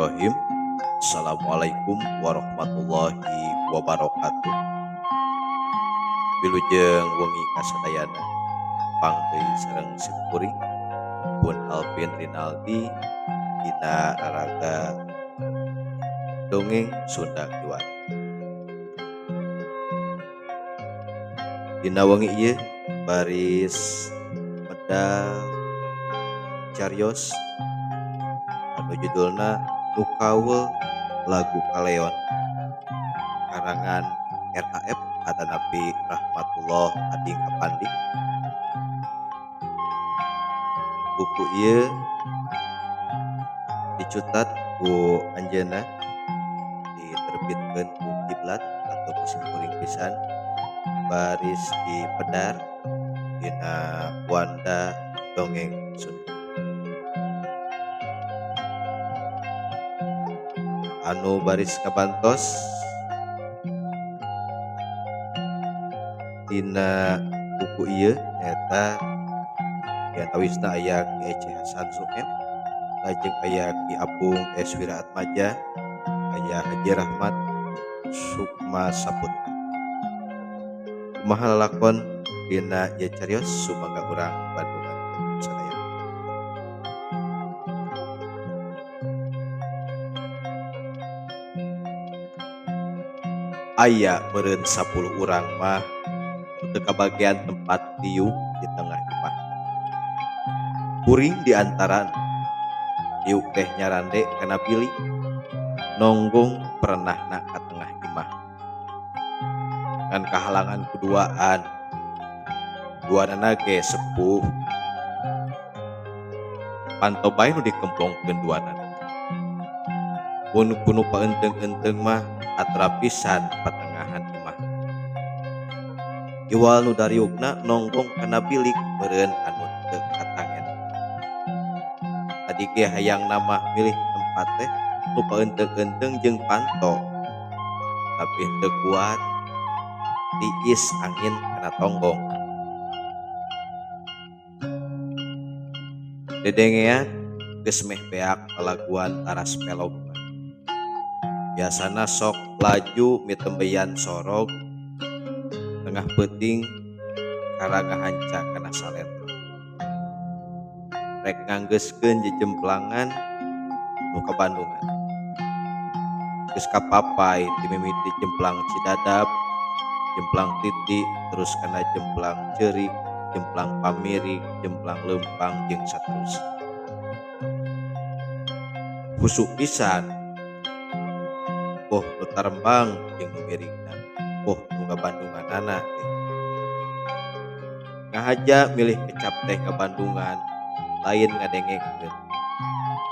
Bismillahirrahmanirrahim. Assalamualaikum warahmatullahi wabarakatuh. Wilujeng wengi kasadayana pangdeui sareng simkuring pun Alvin Rinaldi dina raraga dongeng Sunda Kiwat. Dina wengi ieu baris medal cariyos anu judulna Nukaweul Lagu Kaleon karangan RHF Adanapi Rahmatullah Ading Apandi. Buku ieu dicutat ku anjeunna diterbitkeun ku Kiblat atau Musim Kuring Pisan baris di Pedar dina Wanda Dongeng Sunda. Anu baris kabantos dina buku ieu nyaeta diantawisna aya Ki Ece Hasan Suhem, lajeng aya Ki Apung S. Wiraatmaja, aya Haji Rahmat Sukma Saputra. Kumaha lalakon dina ieu cariyos sumangga urang Bandungan sadaya. Aya meureun 10 urang mah teu kabagian tempat diuk di tengah imah. Kuring di antaran diuk teh nyarande kana pilih nonggong perenahna ka tengah imah. Ngan kahalangan kuduaan, duanana ge sepuh. Panto bae nu dikemplongkeun duanana. Mun kuno paenteng-enteng mah atra pisan patengahan imah. Jual nu dariukna nonggong kana bilik meureun anu teu katangen. Tadi ge hayang nama milih tempat teh nu paenteng-enteng jeung panto. Tapi teu kuat tiis angin kana tonggong. Dedengean geus meh beak lalaguan taras pelog. Biasana sok laju mitembeyan sorog tengah peuting karangahanca kana saletro. Rek nganggeuskeun jejemplangan nu ka Bandungan. Geus kapapai ti mimiti jemplang Cidadap, jemplang Titi, terus kana jemplang Ceurik, jemplang Pamirik, jemplang Leumpang jeung saterusna. Husuk pisan boh nu tarembang jeung nu mirigna, boh nu Bandunganana teh. Ngahaja milih kecap teh ka Bandungan lain ngadengekeun.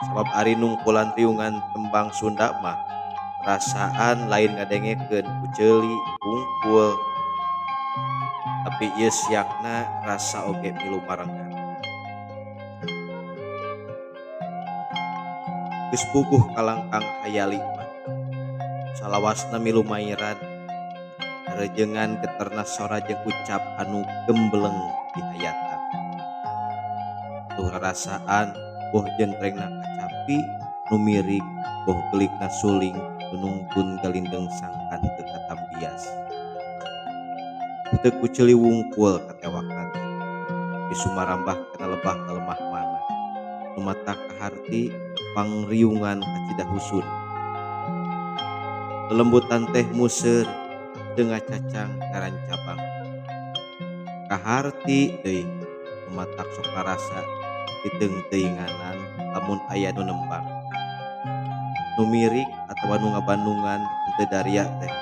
Sabab ari nungkulan riungan tembang Sunda mah rasaan lain ngadengekeun ku ceuli wungkul. Tapi ieu siakna rasa oge milu marengan. Geus puguh kalangkang hayali mah salawasna milu mairan, rejengan geterna sora jeung ucap anu gembleng di hayatan. Tuh rarasaan boh jentrengna kacapi nu mirig, boh gelikna suling nungkun galindeng sangkan teu katambias. Teu kuceuli wungkul katewakna teh disumarambah kana lebah lemah mana nu mata kaharti pangriungan kacidahusud. Lelembutan teh museur dengan cacang ngaran cabang. Kaharti deui lumatak sok rasa diteung-teunganan lamun aya nu nembang. Nu mirig atawa nu ngabandungan henteu daria teh.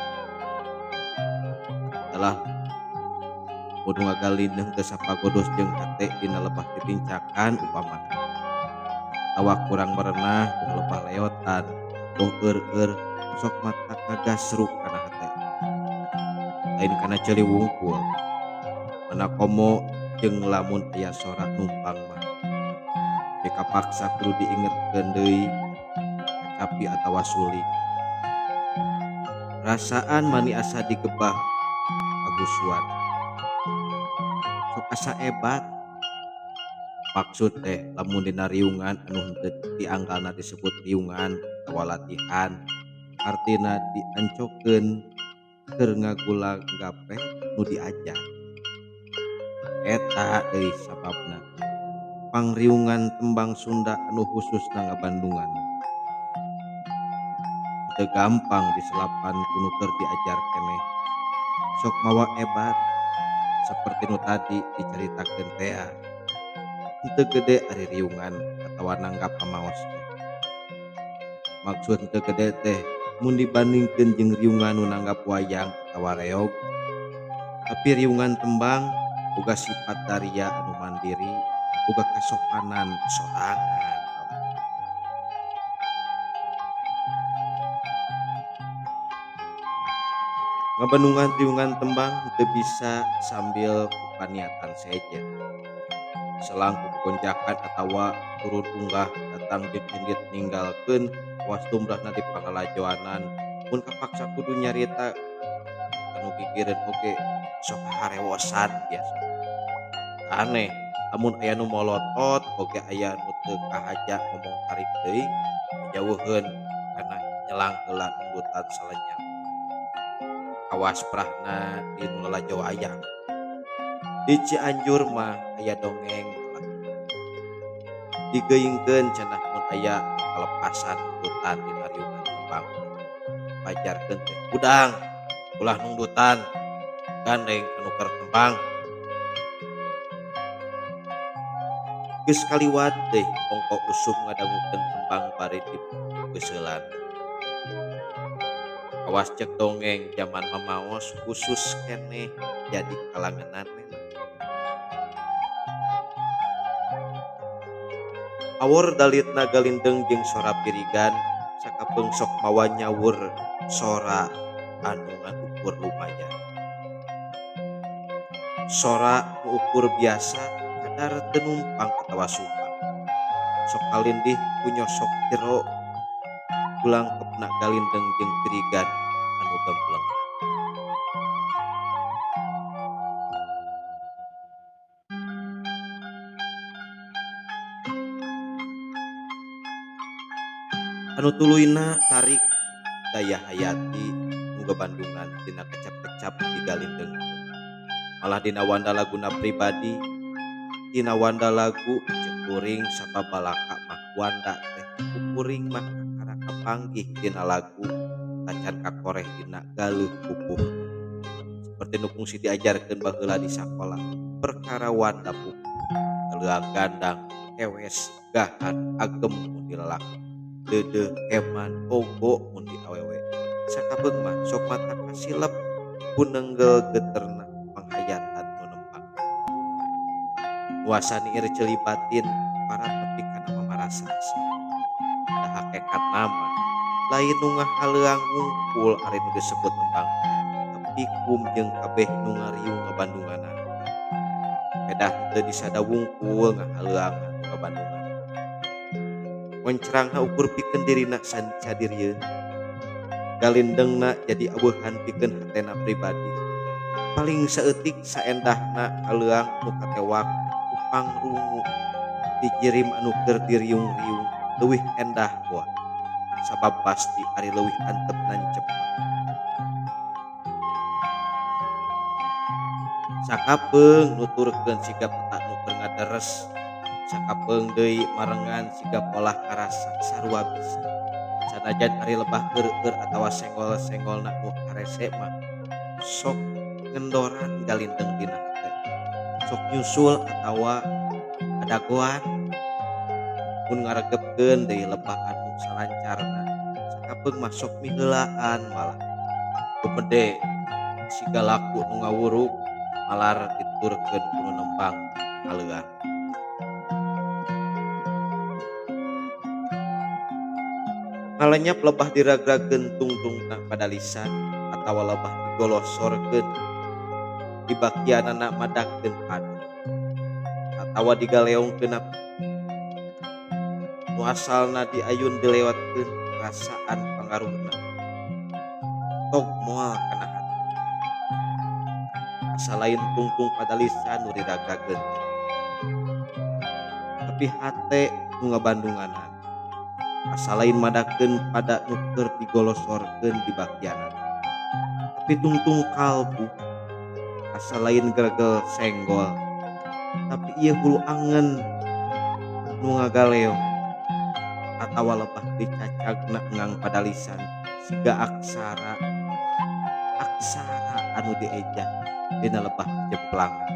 Adalah mun ngagalindeng teu sapagodos jeung hate dina lebah ditincakan upamana. Atawa kurang merenah jeung lebah leotan, boh eur-eur sok mata kagasruk kana hate. Lain kana ceuli wungkul. Mana komo jeung lamun aya sora numpang mah. Teu kapaksa kudu diingetkeun deui kacapi atawa suling. Rasaan mani asa digebah kagusuan. Sok asa ebat. Maksud teh lamun dina riungan anu henteu dianggalna disebut riungan atawa latihan artina diancokeun keur ngagulang gape nu diajar eta deui sababna pangriungan tembang Sunda anu khususna ngabandungan teu gampang diselapan kuno keur diajar keneh sok mawa ebat seperti nu tadi diceritakeun tea henteu gede ari riungan atawa nanggap pamaos teh. Maksud henteu gede teh mun dibandingkeun jeung riungan nu nanggap wayang atawa reog, tapi riungan tembang boga sifat daria anu mandiri, boga kasopanan sorangan. Ngabandungan riungan tembang teu bisa sambil paniatan saja. Selang kugonjakan atawa turun unggah datang jeung indit ninggalkeun was tumrahna di pangalajoanan mun kapaksa kudu nyarita anu gigireun oge sok harewosan biasa. Aneh, lamun aya nu molotot oge aya nu teu kahaja ngomong tarik deui jauheun kana nyelang heula nunggutan salenyap. Awas prahna di nu lalajo ayang. Di Cianjur mah aya dongeng digeuingkeun cenah mun aya kalepasan nunggutan dina riungan tembang. Pajarkeun teh, "Udang, ulah nunggutan, gandeng anu keur tembang." Geus kaliwat deui ongko usum ngadangukeun tembang bari dipeuseulan. Awas cek dongeng zaman mamaos khusus keneh jadi kalanganan memang. Awor dalitna galindeng jeung sora pirigan sakapeung sok mawa nyawur sora anu ngukur lumayan. Sora nu ukur biasa kadar teu numpang atawa sumpang. Sok kalindih punyosok jero bulangkepna galindeng jeung pirigan anu gembleng. Anu tuluyna tarik daya hayati nu Bandungan dina kecap-kecap di galindeng. Malah dina wanda laguna pribadi, dina wanda lagu cek kuring sababalaka mah wanda teh kuring mah kakara kapanggih dina lagu tacan kakoreh dina galuh pupuh. Seperti nu kungsi diajarkeun baheula di sakola, perkara wanda pupuh, galeuang gandang, ewes, gahan, agem mun di lalaki, deudeuh, eman, ogo mun di awewe. Sakabeung mah sok mata kasilep punenggel geterna panghayatan nu nempang. Nuasani iri celibatin para tepi kana mamarasa-asa. Da hakikat nama lain nu ngahaleuang ngungkul ari nu disebut tembang, tapi kum jeung kabeh nu ngariung ngabandunganan. Kedah teu disada wungkul ngahaleuang ngabandungan. Moncrangna ukur pikeun dirina sadirieun. Galindengna jadi aweuhan pikeun hatena pribadi. Paling saeutik saendahna haleuang nu katewak ku pangrungu dijirim anu keur diriung-riung leuwih endah poa. Sabab pasti ari leuwih antep nancep. Sakapeung nuturkeun siga peta nu keur ngaderes. Sakapeung deui marengan siga polah karasa sarua bisa. Sanajan ari lebah keur atawa senggol-senggolna nu karese mah sok ngendoran galindeng dina hate. Sok nyusul atawa adagoan mun ngaregepkeun deui lebah anu salancarna. Sakapeung mah sok miheulaan malah. Kumede siga laku nu ngawuruk malar diturkeun kudu nembang haleuang. Ngalenyap lebah diragrageun tungtungna pada lisan atawa lebah digolosorkeun di bagianna madagkeun padu atawa digaleongkeun nu asalna diayun dilewatkeun perasaan pangaruhna tog moal kana hati. Asa lain tungtung pada lisan nu diragrageun tapi hate nu ngabandunganan asa lain madakeun pada nu keur digolosorkeun di bagianan tapi tungtung kalbu asa lain gregel senggol tapi ieu hulu angen nu ngagaleong atawa lebah dicacagna ngang padalisan siga aksara anu dieja dina lebah jeplangan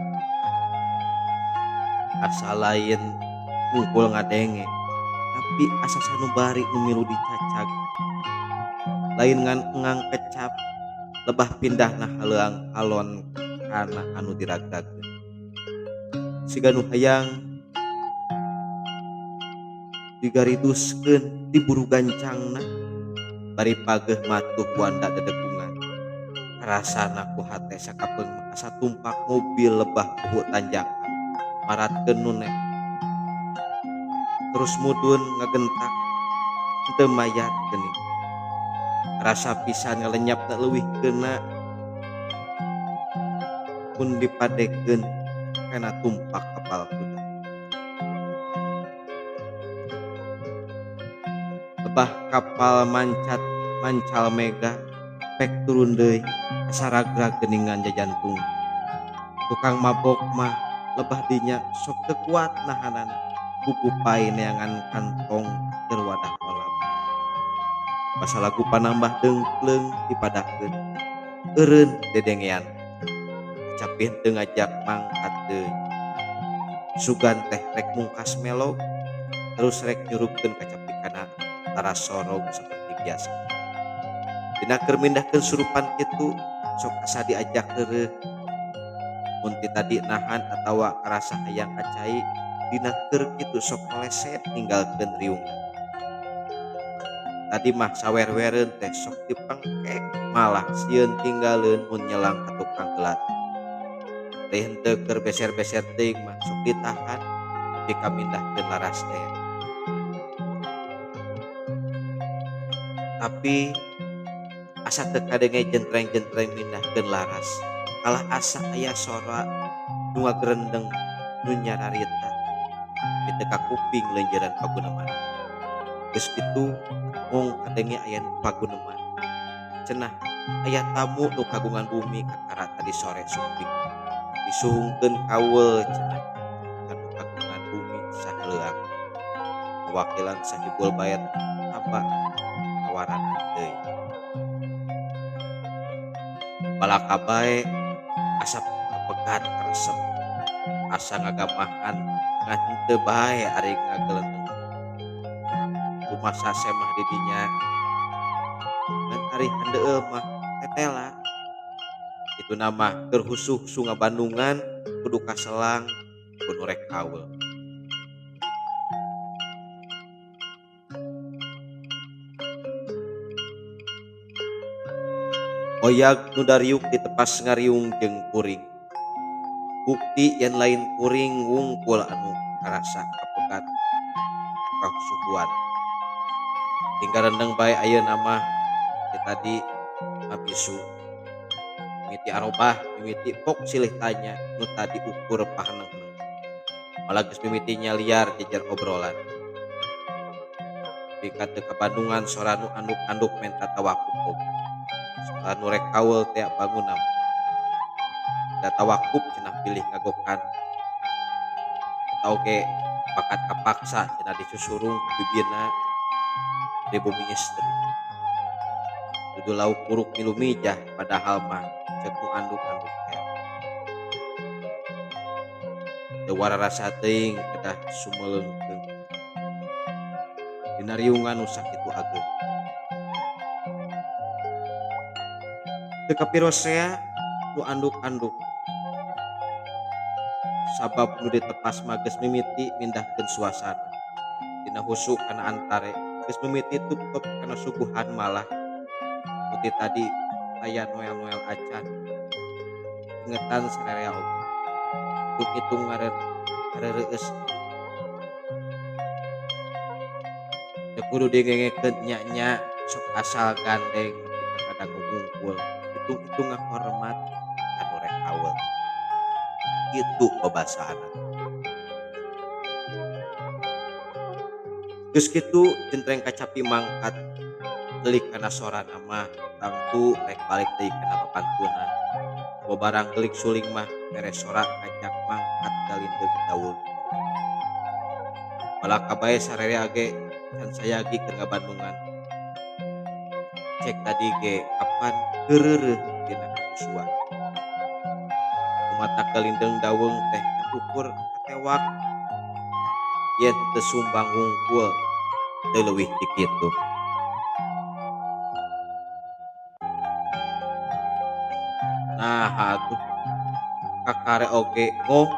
asa lain ngungkul ngadenge tapi asa sanubari nu milu dicacag lain ngang kecap lebah pindahna haleuang alon kana anu diragdakeun siga nu hayang digariduskeun di buru gancangna bari pageuh matuh wanda dedegungan rasana ku hate sakapeung asa tumpak mobil lebah puhu tanjakan maratkeun nu terus mudun ngagentak teu mayat geuning rasa pisan ngalenyapna leuwih keuna mun dipadekeun kana tumpak kapal kuda lebah kapal mancal mega pek turun deui asa ragrag geuningan jajantung tukang mabok mah lebah dinya sok teu kuat nahanana bubupai neangan kantong keur wadah kolam basa lagu panambah dengkleng dipadahkeun eureun dedengean capih teu ngajak mangkat deui sugan teh rek mungkas melo terus rek nyurupkeun kacapikana tara sorong seperti biasa dina keur mindahkeun surupan kitu sok asa diajak heureuh mun ti tadi nahan atawa karasa hayang acai dina keur kitu sok meleset ninggalkeun riungan tadi mah sawer-wereun teh sok dipengkek malah sieun tinggaleun mun nyelang ka tukang gelat teh henteu keur beser-beser teuing mah sok ditahan tapi kamindahkeun laras teh tapi asa teu kadenge jentreng-jentreng mindahkeun laras kalah asa aya sora nu ngagrendeng nu nyararita di teu ka kuping leunjeuran paguneman geus kitu mung kadenge aya nu paguneman cenah aya tamu nu kagungan bumi kakara tadi sore suping disuhungkeun kaweul cenah kanu kagungan bumi sahaleuang mawakilan sahibul bayat apa tawaran deui balaka bae asa pegat karesep asa ngagamahan ngan henteu bae ari ngageleung kumasa semah di dinya dan ari handeueuh mah tetela itu nama keur husuh-husuh ngabandungan kudu kaselang kudu rek kaweul oyak nu dariuk ditepas ngariung jeung kuring bukti yen lain kuring wungkul anu karasa kapegat kahusuhuan tinggal rendeng bae ayeuna mah tadi abisu mimiti arobah mimiti pok silih tanya nu tadi ukur pahaneng malah geus mimitinya liar jejer obrolan pikat teu kabandungan sora nu anduk-anduk menta tawakuf sora nu rek kaweul teh bangunna da tawakuf cenah pilih ngagokan atau ge bakat kapaksa cenah disusurung ku bibirna di bumi istri dudu lauk uruk milu mijah padahal mah ceuk nu anduk-anduk teh teu wararasa teuing kedah sumeleungkeun dina riungan nu sakitu ageung teu kapirosea nu anduk-anduk sabab nu ditepas mah geus mimiti mindahkeun suasana dina husu kana antare geus mimiti tuptep kana suguhan malah putih tadi aya noel-noel acan ingetan sarerea oge hitung ngareureus teu kudu digengekeun nya-nya sok asal gandeng ketika kadang ngumpul hitung-hitung ngahormat anu rek kaweul kitu babasana Geus kitu centreng kacapi mangkat teulik kana sorana mah tangtu rek balik deui kana papantunan. Sabarang gelik suling mah beres sora ngajak mangkat galindeuh daun. Balaka bae sarerea ge can sayagi keur ngabandungan. Cek tadi ge kapan heureureuh dina kapusuan. Kumatak galindeuh daun teh ukur katewak yen teu sumbang hungkul teu leuwih ti kitu. Nah atuh kakare oge ngoh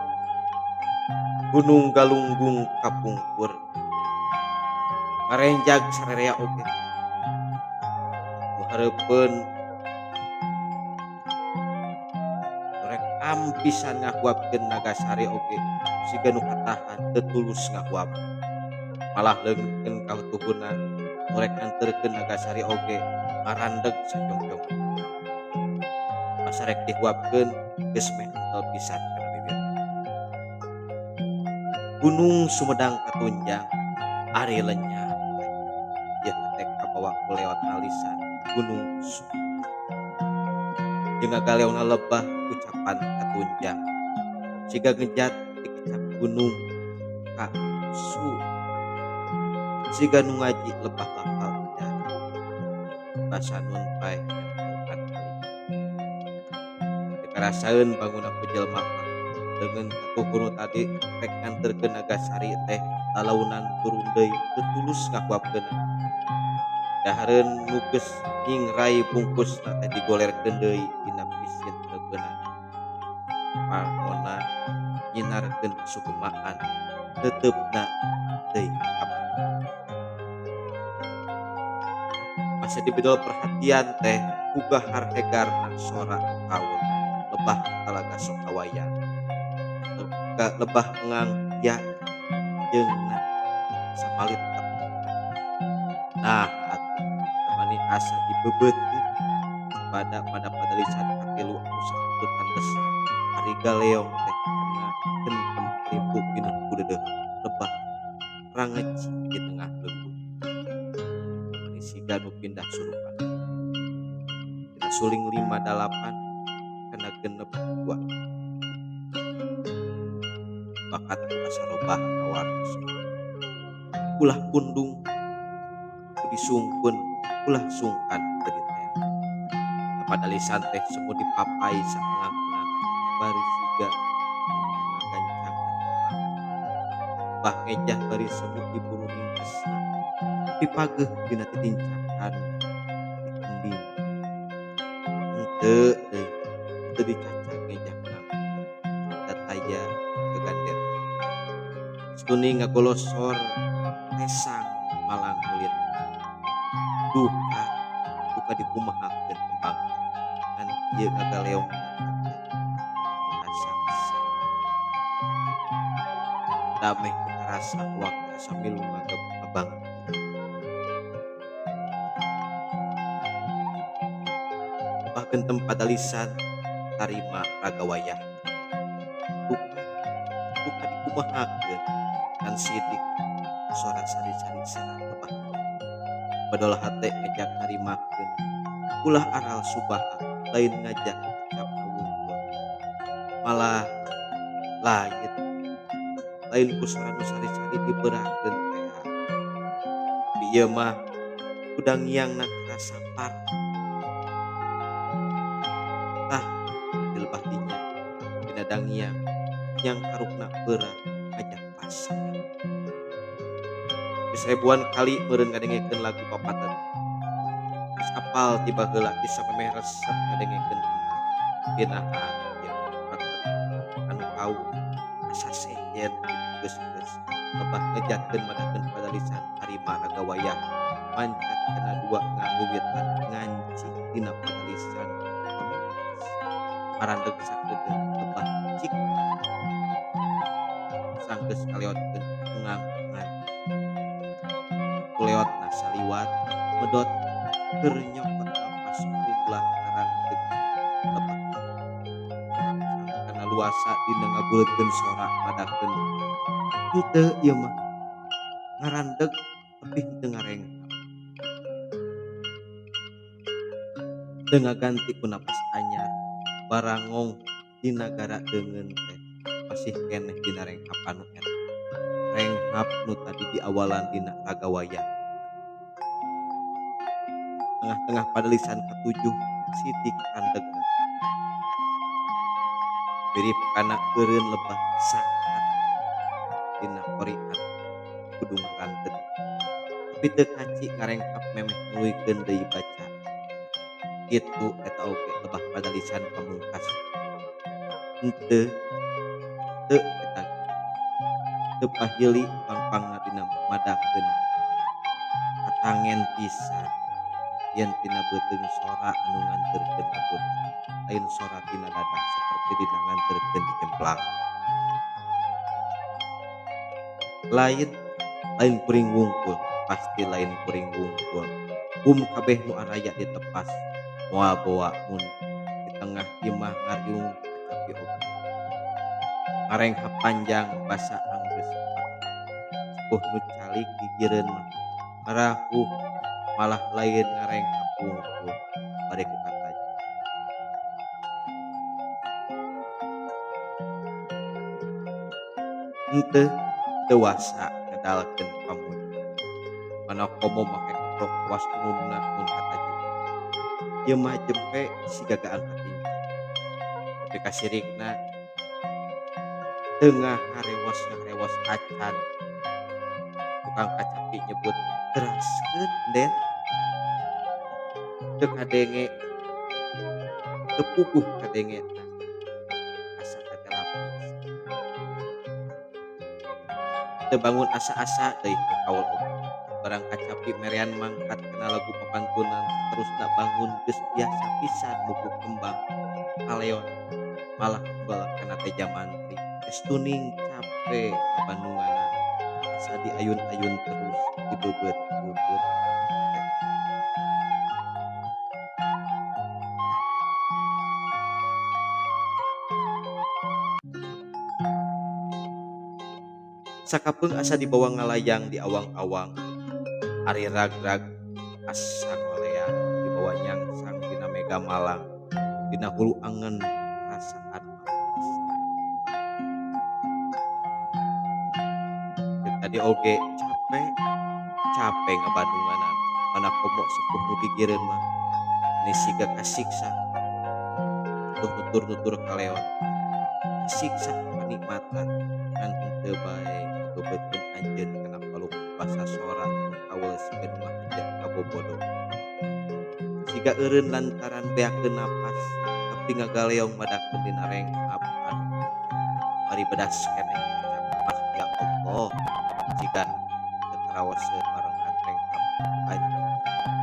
Gunung Galunggung kapungkur ngarenjag sarerea oge nu hareupeun rek ampisan ngahuapkeun Nagasari oge siga nu katahan teu tulus ngahuap malah leungkeun kautuhuna nu rek nganterkeun Nagasari oge marandeg sajongjong pasarek dihuapkeun geus mental pisan kana bibir. Gunung Sumedang katunjang ari lenyap ieu teh kabawa ku leotna lisan Gunung jeung ngagaleona lebah ucapan katunjang siga ngejat dikecap gunung ka su siga nu ngaji lebah lafal ujar basa nun paeh nyampuhan kali dikarasaeun bangun aku jelema mah dengan katuhunu tadi rek nganterkeun Nagasari teh lalaunan turun deui teu tulus ngakuapkeun dahareun nu geus nyingrai bungkusna teh digolerkeun deui dina pisin reupeunan parona nyinarkeun sukumaan teuteupna teuing kapan masa dibedol perhatian teh uga harhegarna sora kaul lebah talaga sok awayan lebah ngang ya jeung samalit nah temani asa dibebeuteun pada padalisan katilu anu sakutut andes ari galeong teh karena gentem limpu pinuh ku deudeuh lebah rangeci di tengah lembut temani siga nu pindah surupan dina suling 58 kana genep 2 bakat pasarobah awartos ulah pundung disungkeun ulah sungkan teu ditea padalisan teh semua dipapai saengang-engang bari siga magancangan bah ngejah bari semut diburu ringkesna dipageuh dina titincakan dikembing henteu deui teu dicacak ngejah ngang dataya kegandet stuni ngagolosor lesang malang ulin duka dikumahakeun kembang ngan ieu ngagaleong dirasa dameh terasa waktu sambil ngabang bahkeun tempat alisan tarima ragawayah duka dikumahakeun kan sidik sora sari-sari sana lebah badol hate ngajak narimakeun ulah aral subaha lain ngajak ucap wungkul malah lain ku sora nu sari-sari diberakeun teh tapi ieu mah kuda ngiangna karasa par tah di lebah dinya dina dangiang yang karukna berat ngajak pasang geus ribuan kali meureun ngadengekeun lagu papaten geus apal tiba heula di samemeh resep ngadengekeun genahan ieu anu kau asa sejen geus lebah ngejatkeun madakeun padalisan harima ragawayah mancat kana dua ngaguwitan nganci dina padalisan marandeg sakedeung lebah cik sanggeus ngaleotkeun ngang-ngan kuleotna saliwat medot keur nyokot napas ulah karandeg lebah kana luasa dina ngabuleutkeun sora madakeun henteu ieu mah ngarandeg tapi teu ngarenghap, teu ngaganti ku napas anyar, barangong di nagara deungeun teh masih keneh dina renghap anu eta. Renghap nu tadi di awalan dina ragawayang, tengah-tengah padalisan katujuh sidik kandegna, mirip kana eureun lebah sakat dina qorian kudu ngrantet, tapi teu kaci ngarenghap memeh nuluykeun deui baca. Kitu eta oge lebah padalisan pamungkas. Henteu, teu eta teu paheuli pangpangna dina madakeun katangen pisan yen tina beuteung sora anu nganterkeun lagun, lain sora tina dadah saperti dina nganterkeun dijemplang. Lain lain kuring wungkul, pasti lain kuring wungkul. Kabeh nu araya ditepas, moal boa mun di tengah imah ngariung kacapi oge. Ngarenghap panjang basa anggeus sepuh nu calik gigireun mah ngarahuh, malah lain ngarenghap wungkul bade ku kataja. Henteu dewasa ngedalkeun pamuji, mana komo make keprok awas umumna mun kataji. Ieu mah jempe sigaga angkat tinja, tapi kasirikna teu ngarewas acan. Tukang kacapi nyebut teraskeun Den, teu kadenge teu puguh kadengena asa tete lapis. Teu bangun asa-asa deui ku kaul oge, barang kacapi merean mangkat kana lagu papantunan saterusna bangun geus biasa pisan mupuk kembang kaleon, malah bal kana teja mantri geus tuning cape kabandunganna asa diayun-ayun terus dibebeut-bebeut. Sakapeung asa dibawa ngalayang di awang-awang, ari ragrag asa ngoleang dibawa nyangsang dina mega malang, dina hulu angen rasaan manis. Jeung tadi oge cape ngabandunganan, mana komo sepuh nu digireun mah ini siga kasiksa tuh nutur-nutur kaleon, kasiksa kanikmatan ngan henteu bae ngabebeutkeun anjeun kana paluk basa sora nu kaweul sikeun mah anjeun kabobodo. Siga eureun lantaran beakeun napas, tapi ngagaleong madakeun dina renghap anu bari bedas keneh kacap ya Allah, jiga teu karaoseun barengan renghap anjeun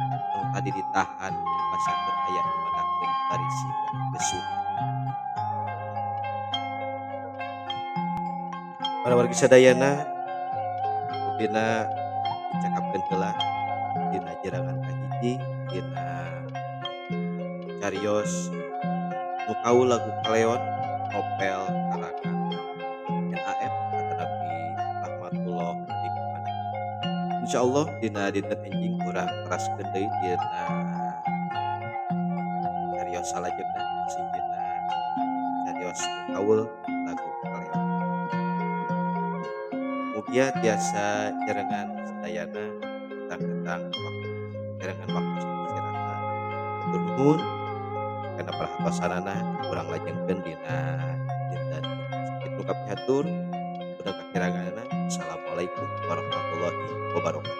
anu tadi ditahan basa teu aya nu madakeun bari siga besuk. Para wargi sadayana, dina dicakapkeun heula dina jerangan kahiji dina carios nu kaul lagu kaleon novel karangan NAF kata Nabi rahmatullah alaihi wasallam. Insyaallah dina dinten enjing urang teraskeun deui dina carios salajengna masih dina carios nu kaul lagu kaleon. Mugia tiasa jerengan sadayana tentang jerengan waktu istirahat. Hatur nuhun kana perhatosanana urang lajengkeun dina dinten sakitu kapihatur. Udah kakiranganna. Assalamualaikum warahmatullahi wabarakatuh.